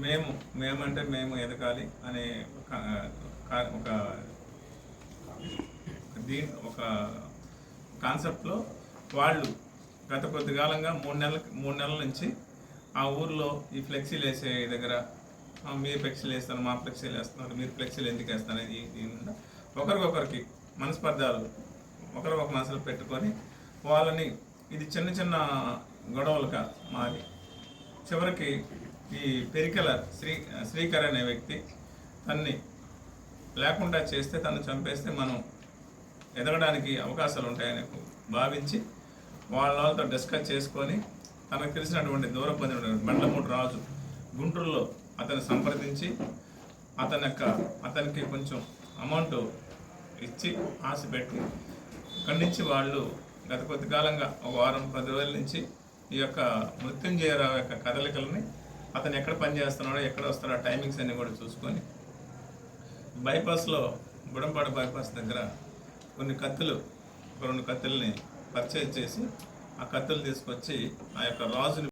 మేము ఎదగాలి అనే ఒక ఒక కాన్సెప్ట్లో వాళ్ళు గత కొద్ది కాలంగా 3 నెలల నుంచి ఆ ఊర్లో ఈ ఫ్లెక్సీలు వేసే దగ్గర మీరు ఫ్లెక్సీలు వేస్తారు, మా ఫ్లెక్సీలు వేస్తున్నారు, మీరు ఫ్లెక్సీలు ఎందుకు వేస్తారు అనేది ఒకరికొకరికి మనస్పర్ధాలు ఒకరికొక మనసులు పెట్టుకొని వాళ్ళని ఇది చిన్న చిన్న గొడవలుగా మారి చివరికి ఈ పెరికల శ్రీకర్ అనే వ్యక్తి తన్ని లేకుండా చేస్తే తను చంపేస్తే మనం ఎదగడానికి అవకాశాలు ఉంటాయని భావించి వాళ్ళతో డిస్కస్ చేసుకొని తనకు తెలిసినటువంటి దూర పొందిన బండ్లమూడి రాజు గుంటూరులో అతను సంప్రదించి అతనికి కొంచెం అమౌంట్ ఇచ్చి ఆశ పెట్టి అక్కడి నుంచి వాళ్ళు గత కొద్ది కాలంగా ఒక వారం 10 రోజుల నుంచి ఈ యొక్క మృత్యుంజయరావు యొక్క కదలికలని అతను ఎక్కడ పనిచేస్తున్నాడో ఎక్కడ వస్తాడో ఆ టైమింగ్స్ అన్నీ కూడా చూసుకొని బైపాస్లో గుడంపాడ బైపాస్ దగ్గర కొన్ని కత్తులు 2 కత్తుల్ని పర్చేజ్ చేసి ఆ కత్తులు తీసుకొచ్చి ఆ యొక్క రాజుని